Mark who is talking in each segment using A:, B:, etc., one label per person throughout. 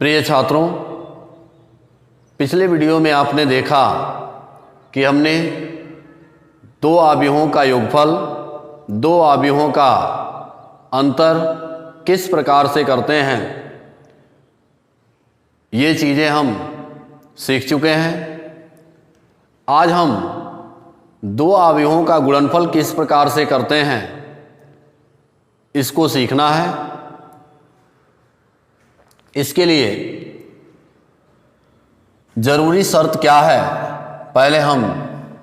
A: प्रिय छात्रों, पिछले वीडियो में आपने देखा कि हमने दो अवयवों का योगफल, दो अवयवों का अंतर किस प्रकार से करते हैं, ये चीज़ें हम सीख चुके हैं। आज हम दो अवयवों का गुणनफल किस प्रकार से करते हैं, इसको सीखना है। इसके लिए ज़रूरी शर्त क्या है, पहले हम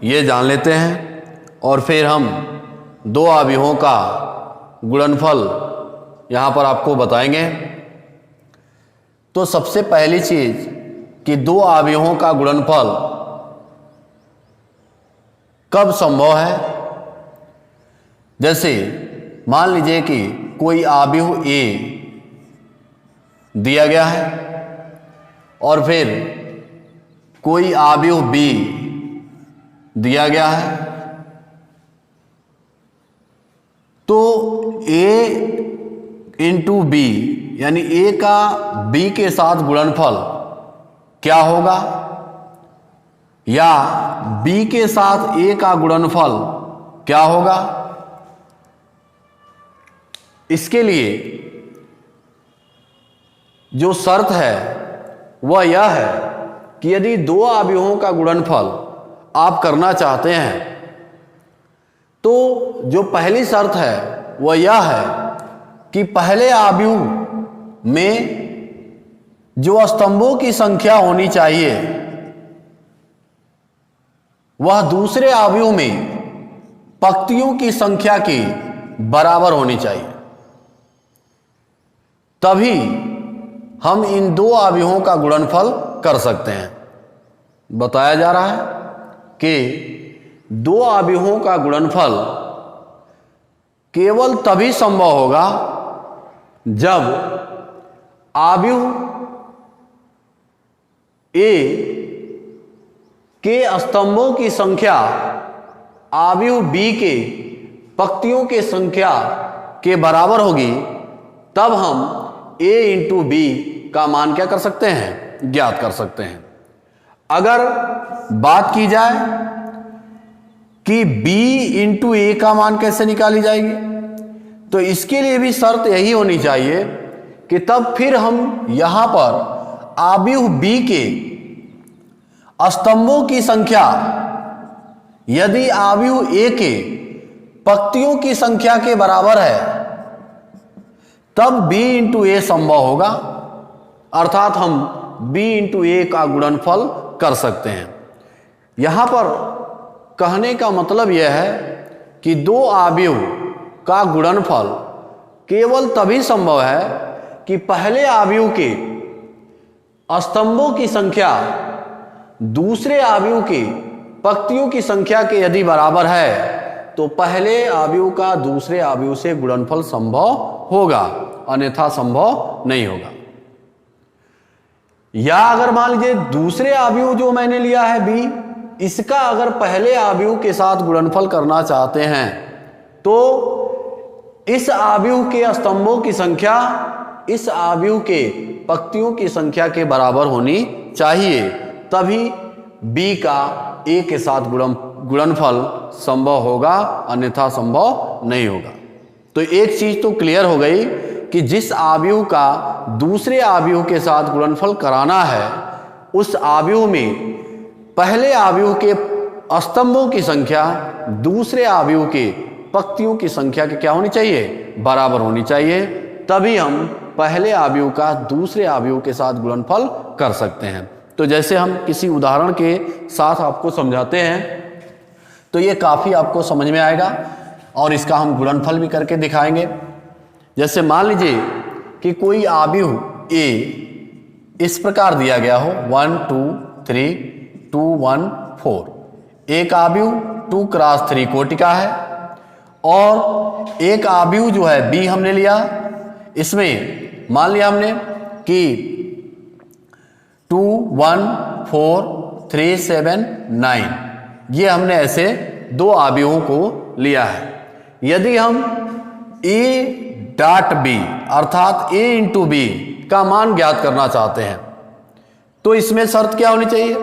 A: ये जान लेते हैं और फिर हम दो अवयवों का गुणनफल यहाँ पर आपको बताएंगे। तो सबसे पहली चीज़ कि दो अवयवों का गुणनफल कब संभव है। जैसे मान लीजिए कि कोई अवयव ए दिया गया है और फिर कोई अवयव बी दिया गया है, तो ए इंटू बी यानी ए का बी के साथ गुणनफल क्या होगा, या बी के साथ ए का गुणनफल क्या होगा। इसके लिए जो शर्त है वह यह है कि यदि दो अवयवों का गुणनफल आप करना चाहते हैं तो जो पहली शर्त है वह यह है कि पहले अवयव में जो स्तंभों की संख्या होनी चाहिए वह दूसरे अवयव में पंक्तियों की संख्या के बराबर होनी चाहिए, तभी हम इन दो अवयवों का गुणनफल कर सकते हैं। बताया जा रहा है कि दो अवयवों का गुणनफल केवल तभी संभव होगा जब अवयव ए के स्तंभों की संख्या अवयव बी के पंक्तियों के संख्या के बराबर होगी, तब हम a इंटू बी का मान क्या कर सकते हैं, ज्ञात कर सकते हैं। अगर बात की जाए कि b इंटू ए का मान कैसे निकाली जाएगी, तो इसके लिए भी शर्त यही होनी चाहिए कि तब फिर हम यहां पर अवयव b के स्तंभों की संख्या यदि अवयव ए के पंक्तियों की संख्या के बराबर है तब b इंटू ए संभव होगा, अर्थात हम b इंटू ए का गुणनफल कर सकते हैं। यहां पर कहने का मतलब यह है कि दो अवयव का गुणनफल केवल तभी संभव है कि पहले अवयव के स्तंभों की संख्या दूसरे अवयव के पंक्तियों की संख्या के यदि बराबर है तो पहले अवयव का दूसरे अवयव से गुणनफल संभव होगा, अन्यथा संभव नहीं होगा। या अगर मान लीजिए दूसरे अवयव जो मैंने लिया है बी, इसका अगर पहले अवयव के साथ गुणनफल करना चाहते हैं तो इस अवयव के स्तंभों की संख्या इस अवयव के पंक्तियों की संख्या के बराबर होनी चाहिए, तभी बी का ए के साथ गुणनफल संभव होगा, अन्यथा संभव नहीं होगा। तो एक चीज तो क्लियर हो गई कि जिस अवयव का दूसरे अवयव के साथ गुणनफल कराना है उस अवयव में पहले अवयव के स्तंभों की संख्या दूसरे अवयव के पंक्तियों की संख्या के क्या होनी चाहिए, बराबर होनी चाहिए, तभी हम पहले अवयव का दूसरे अवयव के साथ गुणनफल कर सकते हैं। तो जैसे हम किसी उदाहरण के साथ आपको समझाते हैं तो ये काफ़ी आपको समझ में आएगा और इसका हम गुणनफल भी करके दिखाएंगे। जैसे मान लीजिए कि कोई अवयव ए इस प्रकार दिया गया हो 1 2 3 2 1 4, एक अवयव 2 क्रॉस 3 कोटि का है और एक अवयव जो है बी हमने लिया, इसमें मान लिया हमने कि 2 1 4 3 7 9, ये हमने ऐसे दो अवयवों को लिया है। यदि हम ए डॉट बी अर्थात ए इंटू बी का मान ज्ञात करना चाहते हैं तो इसमें शर्त क्या होनी चाहिए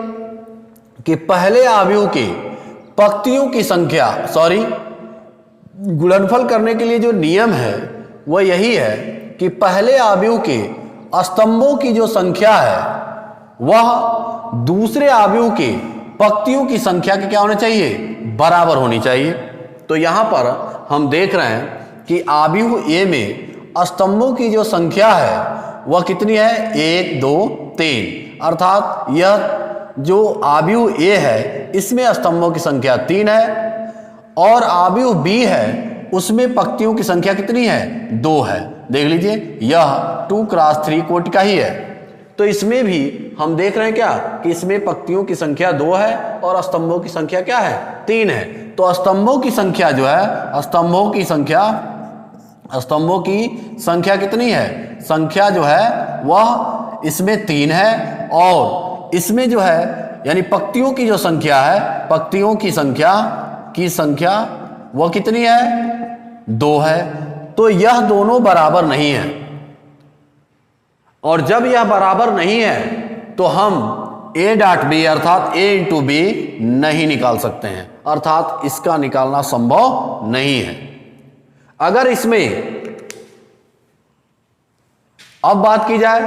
A: कि पहले अवयव के पंक्तियों की संख्या गुणनफल करने के लिए जो नियम है वह यही है कि पहले अवयव के स्तंभों की जो संख्या है वह दूसरे अवयव के पंक्तियों की संख्या के क्या होना चाहिए, बराबर होनी चाहिए। तो यहां पर हम देख रहे हैं कि अवयव ए में स्तंभों की जो संख्या है वह कितनी है, 1 2 3, अर्थात यह जो अवयव ए है इसमें स्तंभों की संख्या 3 है और अवयव बी है उसमें पंक्तियों की संख्या कितनी है, 2 है। देख लीजिए यह 2 क्रॉस 3 कोटि का ही है। तो इसमें भी हम देख रहे हैं क्या कि इसमें पंक्तियों की संख्या 2 है और स्तंभों की संख्या क्या है, 3 है। तो स्तंभों की संख्या जो है, स्तंभों की संख्या कितनी है, संख्या जो है वह इसमें 3 है और इसमें जो है यानी पंक्तियों की जो संख्या है, पंक्तियों की संख्या वह कितनी है, 2 है। तो यह दोनों बराबर नहीं है और जब यह बराबर नहीं है तो हम a डॉट बी अर्थात a इंटू बी नहीं निकाल सकते हैं, अर्थात इसका निकालना संभव नहीं है। अगर इसमें अब बात की जाए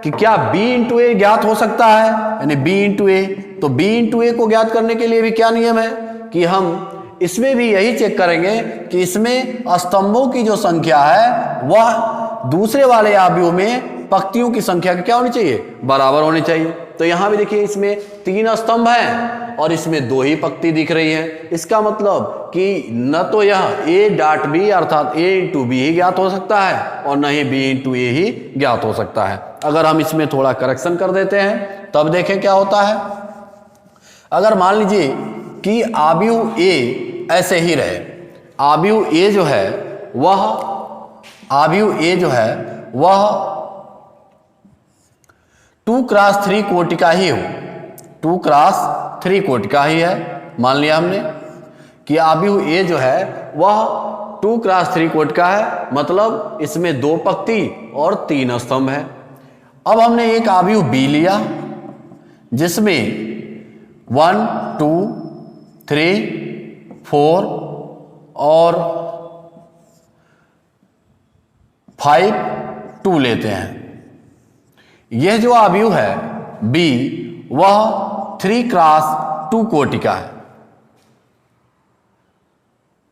A: कि क्या b इंटू ए ज्ञात हो सकता है, यानी b इंटू ए, तो b इंटू ए को ज्ञात करने के लिए भी क्या नियम है कि हम इसमें भी यही चेक करेंगे कि इसमें स्तंभों की जो संख्या है वह दूसरे वाले अवयव में पंक्तियों की संख्या क्या होनी चाहिए, बराबर होनी चाहिए। तो यहां भी देखिए इसमें 3 स्तंभ हैं और इसमें 2 ही पंक्ति दिख रही है। इसका मतलब कि न तो यह a डॉट बी अर्थात a इंटू बी ही ज्ञात हो सकता है और न ही b इंटू ए ही ज्ञात हो सकता है। अगर हम इसमें थोड़ा करेक्शन कर देते हैं तब देखें क्या होता है। अगर मान लीजिए कि अवयव a ऐसे ही रहे, अवयव ए जो है वह 2 क्रॉस 3 कोटि का ही हो, 2 क्रॉस 3 कोटि का ही है। मान लिया हमने कि अवयव ए जो है वह 2 क्रॉस 3 कोटि का है, मतलब इसमें 2 पंक्ति और 3 स्तंभ है। अब हमने एक अवयव बी लिया जिसमें 1 2 3 4 और 5 2 लेते हैं। यह जो अवयव है b वह 3 क्रॉस 2 कोटि का है।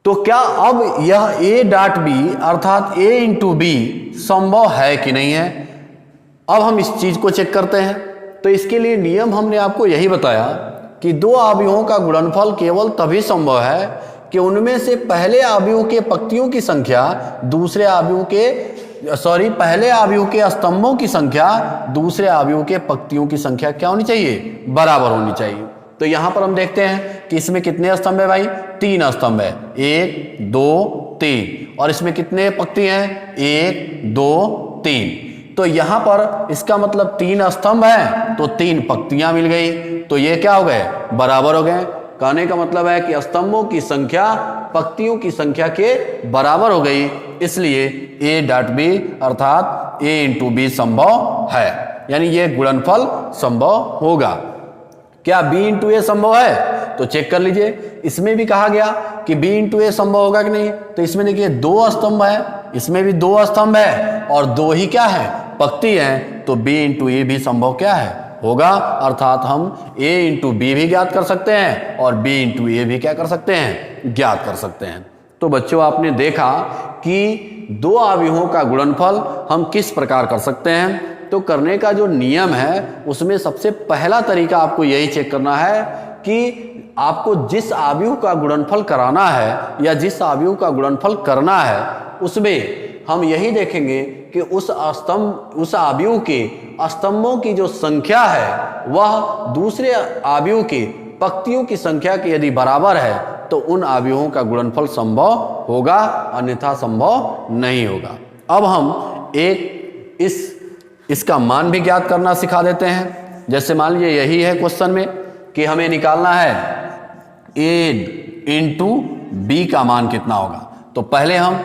A: तो क्या अब यह a डॉट बी अर्थात a इंटू बी संभव है कि नहीं है, अब हम इस चीज को चेक करते हैं। तो इसके लिए नियम हमने आपको यही बताया कि 2 अवयवों का गुणनफल केवल तभी संभव है कि उनमें से पहले अवयव के पंक्तियों की संख्या दूसरे अवयव के पहले अवयव के स्तंभों की संख्या दूसरे अवयव के पंक्तियों की संख्या क्या होनी चाहिए, बराबर होनी चाहिए। तो यहां पर हम देखते हैं कि इसमें कितने स्तंभ है भाई, 3 स्तंभ है, 1 2 3 और इसमें कितने पंक्ति हैं, 1 2 3। तो यहां पर इसका मतलब 3 स्तंभ है तो 3 पंक्तियां मिल गई, तो ये क्या हो गए, बराबर हो गए। कहने का मतलब है कि स्तंभों की संख्या पंक्तियों की संख्या के बराबर हो गई, इसलिए a डॉट बी अर्थात a इंटू बी संभव है, यानी ये गुणनफल संभव होगा। क्या b इंटू ए संभव है, तो चेक कर लीजिए। इसमें भी कहा गया कि b इंटू ए संभव होगा कि नहीं, तो इसमें देखिए 2 स्तंभ है, इसमें भी 2 स्तंभ है और 2 ही क्या है, पंक्ति है, तो b इंटू ए भी संभव क्या है, होगा। अर्थात हम a इंटू बी भी ज्ञात कर सकते हैं और b इंटू ए भी क्या कर सकते हैं, ज्ञात कर सकते हैं। तो बच्चों आपने देखा कि 2 अवयवों का गुणनफल हम किस प्रकार कर सकते हैं। तो करने का जो नियम है उसमें सबसे पहला तरीका आपको यही चेक करना है कि आपको जिस अवयव का गुणनफल कराना है या जिस अवयव का गुणनफल करना है उसमें हम यही देखेंगे कि उस अवयव के स्तंभों की जो संख्या है वह दूसरे अवयव के पंक्तियों की संख्या के यदि बराबर है तो उन अवयवों का गुणनफल संभव होगा, अन्यथा संभव नहीं होगा। अब हम एक इसका मान भी ज्ञात करना सिखा देते हैं। जैसे मान लीजिए यही है क्वेश्चन में कि हमें निकालना है a इंटू बी का मान कितना होगा। तो पहले हम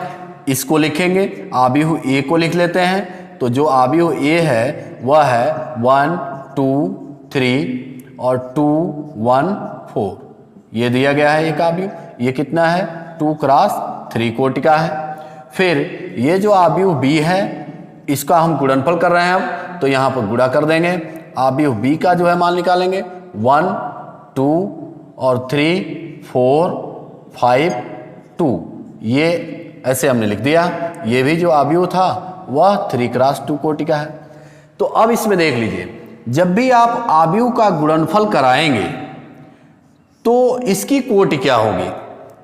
A: इसको लिखेंगे, अवयव a को लिख लेते हैं, तो जो अवयव ए है वह है 1 2 3 और 2 1 4, ये दिया गया है एक अवयव। ये कितना है 2 क्रॉस 3 कोटि का है। फिर ये जो अवयव बी है इसका हम गुणनफल कर रहे हैं अब, तो यहाँ पर गुणा कर देंगे। अवयव बी का जो है मान निकालेंगे 1 2 और 3 4 5 2, ये ऐसे हमने लिख दिया। ये भी जो अवयव था वह 3 क्रॉस 2 कोटि का है। तो अब इसमें देख लीजिए, जब भी आप अवयव का गुणनफल कराएंगे तो इसकी कोटि क्या होगी,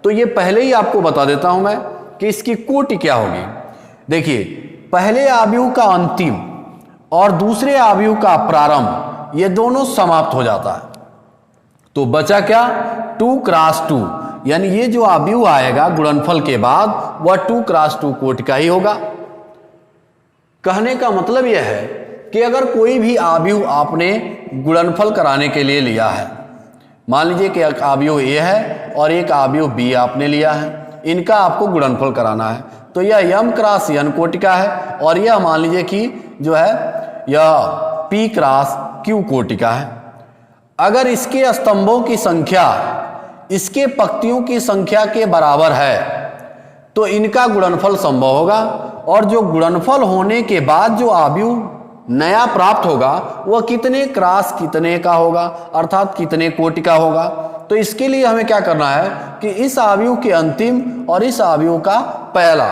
A: तो ये पहले ही आपको बता देता हूं मैं कि इसकी कोटि क्या होगी। देखिए, पहले अवयव का अंतिम और दूसरे अवयव का प्रारंभ ये दोनों समाप्त हो जाता है, तो बचा क्या 2 क्रॉस 2, यानी ये जो अवयव आएगा गुणनफल के बाद वह 2 क्रॉस 2 कोटि का ही होगा। कहने का मतलब यह है कि अगर कोई भी अवयव आपने गुणनफल कराने के लिए लिया है, मान लीजिए कि एक अवयव ए है और एक अवयव बी आपने लिया है, इनका आपको गुणनफल कराना है, तो यह m क्रॉस n कोटि का है और यह मान लीजिए कि जो है यह p क्रॉस q कोटि का है। अगर इसके स्तंभों की संख्या इसके पंक्तियों की संख्या के बराबर है तो इनका गुणनफल संभव होगा, और जो गुणनफल होने के बाद जो अवयव नया प्राप्त होगा वह कितने क्रॉस कितने का होगा, अर्थात कितने कोटि का होगा। तो इसके लिए हमें क्या करना है कि इस अवयव के अंतिम और इस अवयव का पहला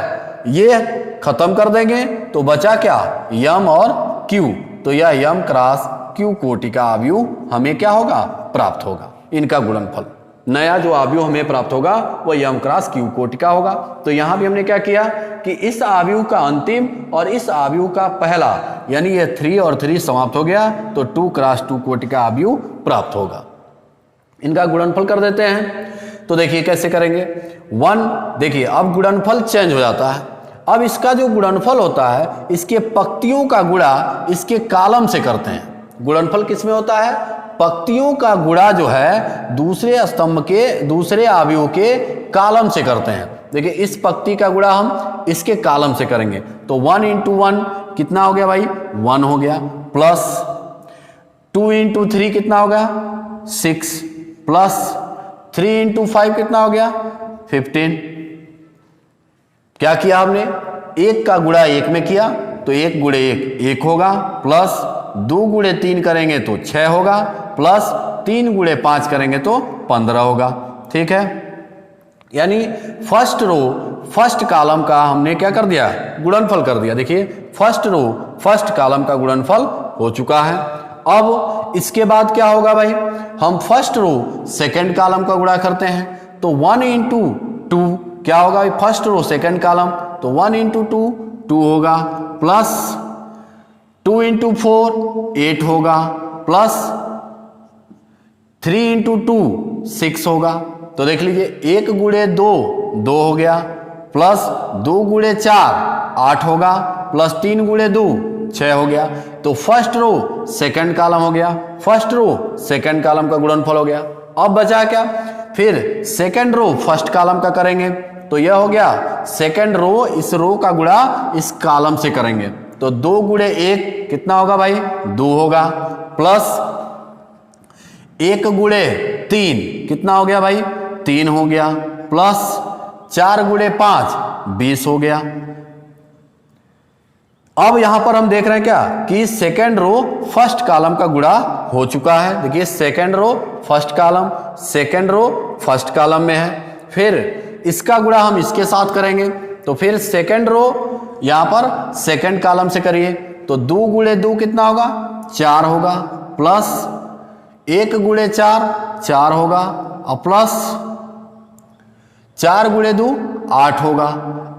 A: ये खत्म कर देंगे, तो बचा क्या m और q, तो यह m क्रॉस q कोटि का अवयव हमें क्या होगा प्राप्त होगा। इनका गुणनफल नया जो अवयव हमें प्राप्त होगा वह m क्रॉस q कोटि का होगा। तो यहां भी हमने क्या किया कि इस अवयव का अंतिम और इस अवयव का पहला, यानी ये 3 और 3 समाप्त हो गया, तो 2 क्रॉस 2 कोटि का अवयव प्राप्त होगा। इनका गुणनफल कर देते हैं, तो देखिए कैसे करेंगे। 1, देखिए अब गुणनफल चेंज हो जाता है। अब इसका जो गुणनफल होता है इसके पंक्तियों का गुणा इसके कॉलम से करते हैं। गुणनफल किसमें होता है, पंक्तियों का गुणा जो है दूसरे स्तंभ के दूसरे अवयव के कॉलम से करते हैं। देखिए इस पंक्ति का गुणा हम इसके कॉलम से करेंगे, तो 1 × 1 कितना हो गया भाई 1 हो गया, प्लस 2 × 3 कितना हो गया 6, प्लस 3 × 5 कितना हो गया 15। क्या किया हमने, एक का गुणा एक में किया तो 1 × 1 होगा, प्लस 2 × 3 करेंगे तो 6 होगा, प्लस 3 × 5 करेंगे तो 15 होगा। ठीक है, यानी फर्स्ट रो फर्स्ट कॉलम का हमने क्या कर दिया गुणनफल कर दिया। देखिए फर्स्ट रो फर्स्ट कॉलम का गुणनफल हो चुका है। अब इसके बाद क्या होगा भाई, हम फर्स्ट रो सेकंड कॉलम का गुणा करते हैं, तो 1 × 2 क्या होगा भाई, फर्स्ट रो सेकंड कॉलम, तो 1 × 2 2 होगा, प्लस 2 × 4 8 होगा, प्लस 3 × 2 6 होगा। तो देख लीजिए 1 × 2 2 हो गया, प्लस 2 × 4 8 होगा, प्लस 3 × 2 6 हो गया। तो फर्स्ट रो सेकंड कॉलम हो गया, फर्स्ट रो सेकंड कॉलम का गुणनफल हो गया। अब बचा क्या, फिर सेकंड रो फर्स्ट कॉलम का करेंगे, तो यह हो गया सेकंड रो इस रो का गुणा इस कॉलम से करेंगे, तो 2 × 1 कितना होगा भाई 2 होगा, प्लस 1 × 3 कितना हो गया भाई 3 हो गया, प्लस 4 × 5 20 हो गया। अब यहां पर हम देख रहे हैं क्या कि सेकंड रो फर्स्ट कॉलम का गुणा हो चुका है। देखिए second row first column, second row first column में है, फिर इसका गुणा हम इसके साथ करेंगे, तो फिर सेकंड रो यहां पर सेकंड कॉलम से करिए, तो 2 × 2 कितना होगा 4 होगा, प्लस 1 × 4 4 होगा, और प्लस 4 × 2 8 होगा।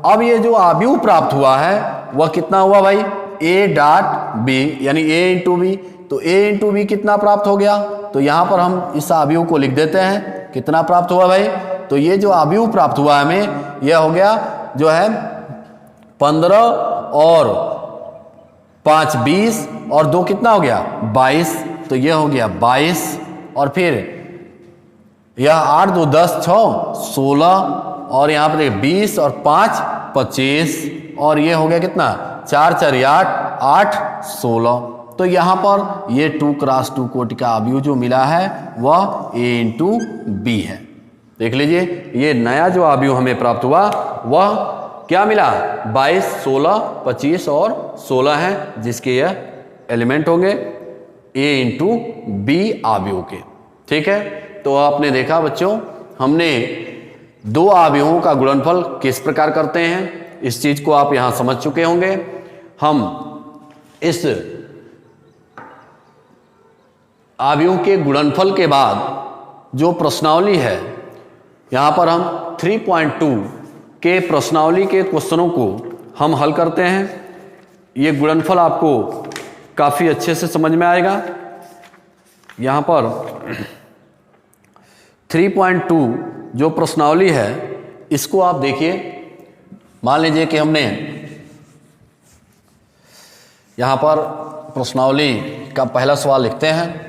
A: अब ये जो अवयव प्राप्त हुआ है वह कितना हुआ भाई a.b, यानी a × b, तो a × b कितना प्राप्त हो गया, तो यहां पर हम इस अवयव को लिख देते हैं कितना प्राप्त हुआ भाई, तो ये जो अवयव प्राप्त हुआ हमें यह हो गया जो है 15 और 5 20 और 2 कितना हो गया 22, तो यह हो गया 22, और फिर यह 8 2 10 6 16, और यहाँ पर 20 और 5 25, और ये हो गया कितना 4 4 8 8 16। तो यहाँ पर ये 2 क्रॉस 2 कोटि का अवयव जो मिला है वह A इंटू बी है। देख लीजिए ये नया जो अवयव हमें प्राप्त हुआ वह क्या मिला, 22 16 25 और 16 है, जिसके यह एलिमेंट होंगे A इंटू बी अवयव के। ठीक है, तो आपने देखा बच्चों हमने दो अवयवों का गुणनफल किस प्रकार करते हैं, इस चीज को आप यहां समझ चुके होंगे। हम इस अवयवों के गुणनफल के बाद जो प्रश्नावली है यहां पर हम 3.2 के प्रश्नावली के क्वेश्चनों को हम हल करते हैं। ये गुणनफल आपको काफी अच्छे से समझ में आएगा। यहां पर 3.2 जो प्रश्नावली है इसको आप देखिए। मान लीजिए कि हमने यहां पर प्रश्नावली का पहला सवाल लिखते हैं।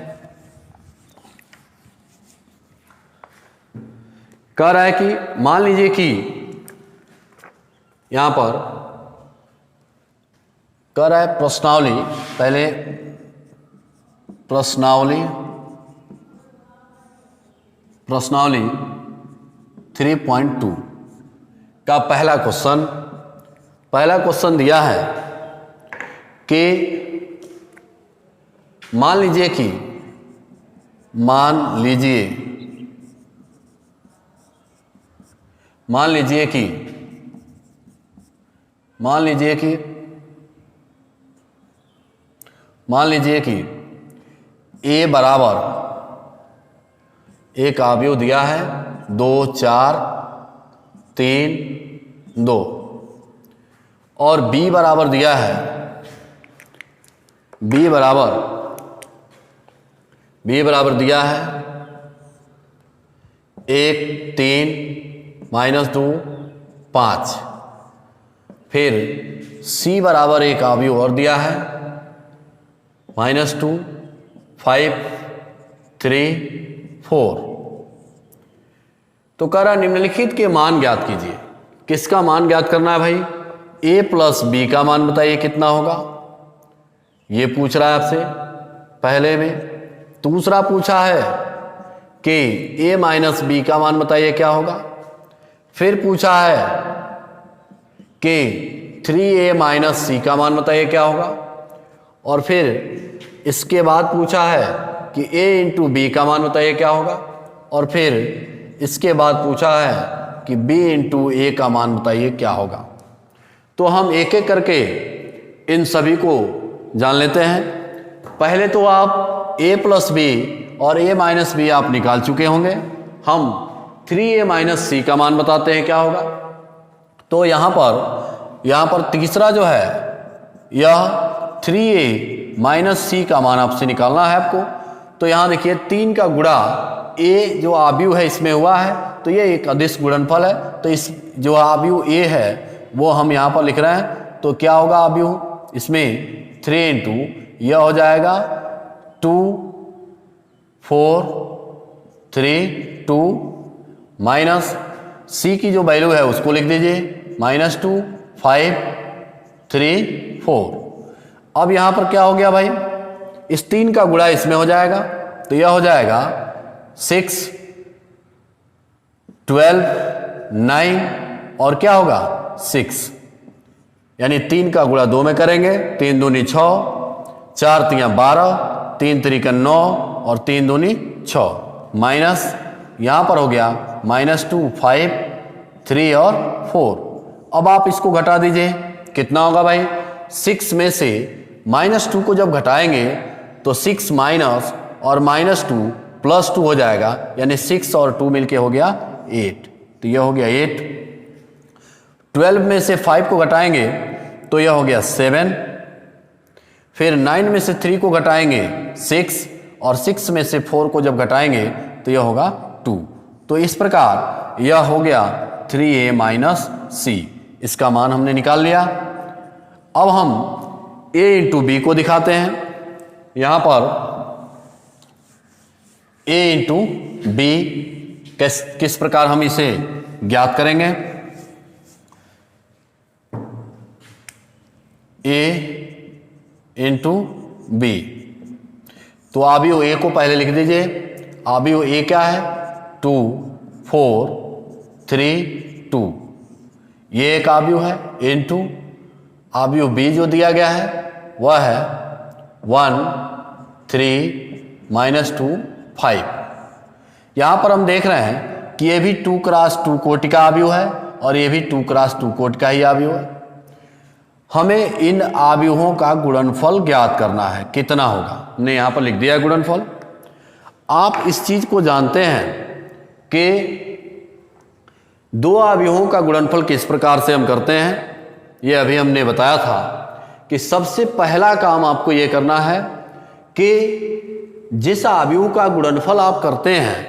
A: कह रहा है कि मान लीजिए कि यहां पर कह रहा है प्रश्नावली, पहले प्रश्नावली 3.2 का पहला क्वेश्चन दिया है कि मान लीजिए कि A बराबर एक अवयव दिया है 2 4 3 2 और B बराबर दिया है B बराबर दिया है 1 3 -2 5। फिर C बराबर एक अवयव और दिया है -2 5 3 4। तो कह रहा निम्नलिखित के मान ज्ञात कीजिए। किसका मान ज्ञात करना है भाई, A प्लस बी का मान बताइए कितना होगा, ये पूछ रहा है आपसे पहले में। दूसरा पूछा है कि A माइनस बी का मान बताइए क्या होगा। फिर पूछा है कि 3A माइनस सी का मान बताइए क्या होगा। और फिर इसके बाद पूछा है कि A इंटू बी का मान बताइए क्या होगा। और फिर इसके बाद पूछा है कि B इंटू ए का मान बताइए क्या होगा। तो हम एक एक करके इन सभी को जान लेते हैं। पहले तो आप A प्लस बी और A माइनस बी आप निकाल चुके होंगे। हम 3A माइनस सी का मान बताते हैं क्या होगा। तो यहाँ पर तीसरा जो है यह 3A माइनस सी का मान आपसे निकालना है आपको। तो यहाँ देखिए 3 का गुणा A जो अवयव है इसमें हुआ है, तो ये एक अदिश गुणनफल है। तो इस जो अवयव A है वो हम यहाँ पर लिख रहे हैं। तो क्या होगा अवयव इसमें 3 इंटू यह हो जाएगा 2 4 3 2 माइनस C की जो वैल्यू है उसको लिख दीजिए -2 5 3 4। अब यहाँ पर क्या हो गया भाई, इस 3 का गुणा इसमें हो जाएगा। तो यह हो जाएगा 6 12 9 और क्या होगा 6, यानी 3 का गुणा 2 में करेंगे। 3 दूनी 6 4 3 12 3 3 9 और 3 दूनी 6 माइनस यहां पर हो गया -2 5 3 और 4। अब आप इसको घटा दीजिए, कितना होगा भाई, 6 में से -2 को जब घटाएंगे तो 6 माइनस और -2 +2 हो जाएगा, यानी 6 और 2 मिलके हो गया 8। तो यह हो गया 8। 12 में से 5 को घटाएंगे तो यह हो गया 7। फिर 9 में से 3 को घटाएंगे 6 और 6 में से 4 को जब घटाएंगे तो यह होगा 2। तो इस प्रकार यह हो गया 3A माइनस सी, इसका मान हमने निकाल लिया। अब हम A इंटू बी को दिखाते हैं। यहां पर A इंटू बी किस प्रकार हम इसे ज्ञात करेंगे। A into B. तो अवयव ए को पहले लिख दीजिए। अवयव ए क्या है? 2 4 3 2, ये एक अवयव है। इंटू अवयव बी जो दिया गया है वह है 1 3 -2 5। यहां पर हम देख रहे हैं कि ये भी 2 क्रॉस 2 कोटि का अवयव है और ये भी 2 क्रॉस 2 कोटि का ही अवयव है। हमें इन अवयवों का गुणनफल ज्ञात करना है, कितना होगा। हमने यहां पर लिख दिया है गुणनफल। आप इस चीज को जानते हैं कि दो अवयवों का गुणनफल किस प्रकार से हम करते हैं। ये अभी हमने बताया था कि सबसे पहला काम आपको ये करना है कि जिस अवयव का गुणनफल आप करते हैं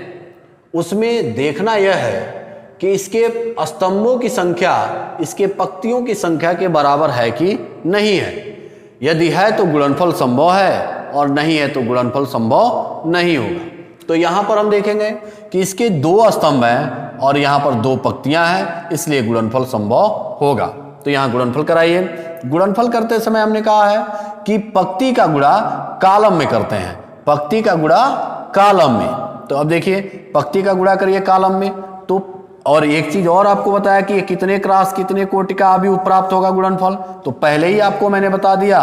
A: उसमें देखना यह है कि इसके स्तंभों की संख्या इसके पंक्तियों की संख्या के बराबर है कि नहीं है। यदि है तो गुणनफल संभव है और नहीं है तो गुणनफल संभव नहीं होगा। तो यहां पर हम देखेंगे कि इसके 2 स्तंभ हैं और यहां पर 2 पंक्तियां हैं, इसलिए गुणनफल संभव होगा। तो यहां गुणनफल कराइए। गुणनफल करते समय हमने कहा है कि पंक्ति का गुणा कॉलम में करते हैं, पंक्ति का गुणा कॉलम में। तो अब देखिए पंक्ति का गुणा करिए कॉलम में। तो और एक चीज और आपको बताया कि कितने क्रॉस कितने कोटि का अवयव प्राप्त होगा गुणनफल। तो पहले ही आपको मैंने बता दिया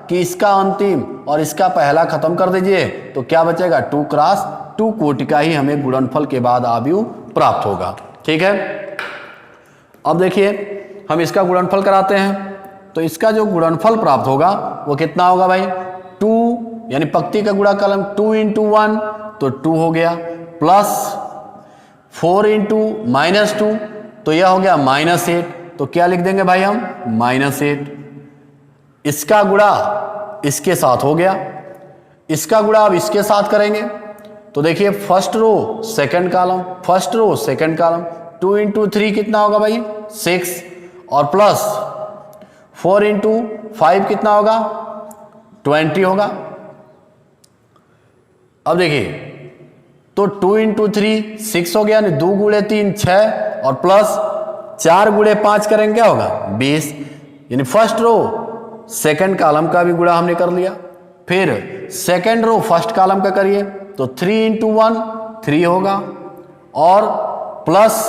A: कि इसका अंतिम और इसका पहला खत्म कर दीजिए तो क्या बचेगा? 2 क्रॉस 2 कोटि का ही हमें गुणनफल के बाद अवयव प्राप्त होगा। ठीक है, अब देखिए हम इसका गुणनफल कराते हैं। तो इसका जो गुणनफल प्राप्त होगा वो कितना होगा भाई? 2 यानी पंक्ति का गुणा कॉलम 2 × 1 तो 2 हो गया, प्लस 4 × -2 तो यह हो गया -8। तो क्या लिख देंगे भाई हम? -8। इसका गुणा इसके साथ हो गया, इसका गुणा अब इसके साथ करेंगे। तो देखिए first row second column, first row second column, 2 × 3 कितना होगा भाई? 6 और प्लस 4 × 5 कितना होगा? 20 होगा। अब देखिए तो 2 × 3 6 हो गया, यानी 2 × 3 6 और प्लस 4 × 5 करेंगे क्या होगा? 20। यानी फर्स्ट रो सेकंड कॉलम का भी गुणा हमने कर लिया। फिर सेकंड रो फर्स्ट कॉलम का करिए तो 3 × 1 3 होगा और प्लस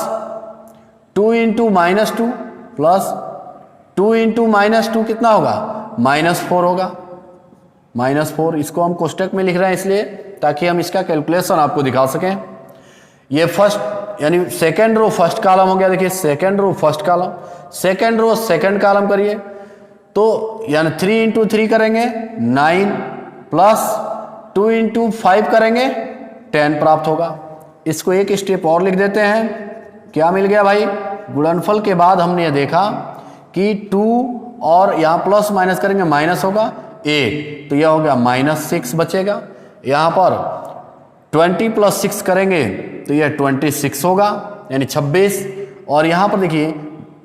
A: 2 × -2 प्लस 2 × -2 कितना होगा? -4 होगा। -4 इसको हम कोष्टक में लिख रहे हैं इसलिए ताकि हम इसका कैलकुलेशन आपको दिखा सकें। ये फर्स्ट यानी सेकंड रो फर्स्ट कॉलम हो गया। देखिए second row first column, second row second column करिए तो यानी 3 × 3 करेंगे 9 प्लस 2 × 5 करेंगे 10 प्राप्त होगा। इसको एक स्टेप और लिख देते हैं। क्या मिल गया भाई? गुणनफल के बाद हमने ये देखा कि 2 और यहाँ प्लस माइनस करेंगे माइनस होगा 8, तो यह हो गया -6 बचेगा। यहाँ पर 20 + 6 करेंगे तो यह 26 होगा यानी 26। और यहाँ पर देखिए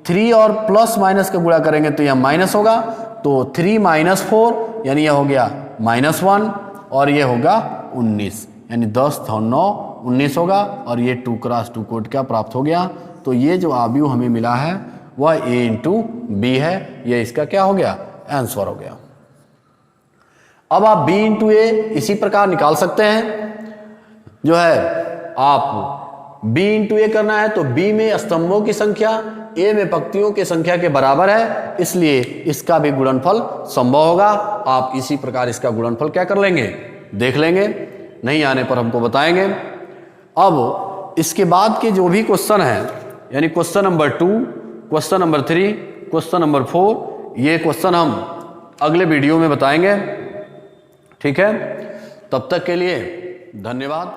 A: 3 और प्लस माइनस का गुणा करेंगे तो यह माइनस होगा, तो 3 - 4 यानी यह हो गया -1 और ये होगा 19, यानी 10 × 9 19 होगा और ये 2 × 2 कोटि का प्राप्त हो गया। तो ये जो अवयव हमें मिला है वह A × B है। ये इसका क्या हो गया? आंसर हो गया। अब आप B × A इसी प्रकार निकाल सकते हैं। जो है आप B × A करना है तो B में स्तंभों की संख्या A में पंक्तियों की संख्या के बराबर है, इसलिए इसका भी गुणनफल संभव होगा। आप इसी प्रकार इसका गुणनफल क्या कर लेंगे? देख लेंगे, नहीं आने पर हमको बताएंगे। अब इसके बाद के जो भी क्वेश्चन है यानी question number 2, question number 3, question number 4, ये क्वेश्चन हम अगले वीडियो में बताएंगे। ठीक है, तब तक के लिए धन्यवाद।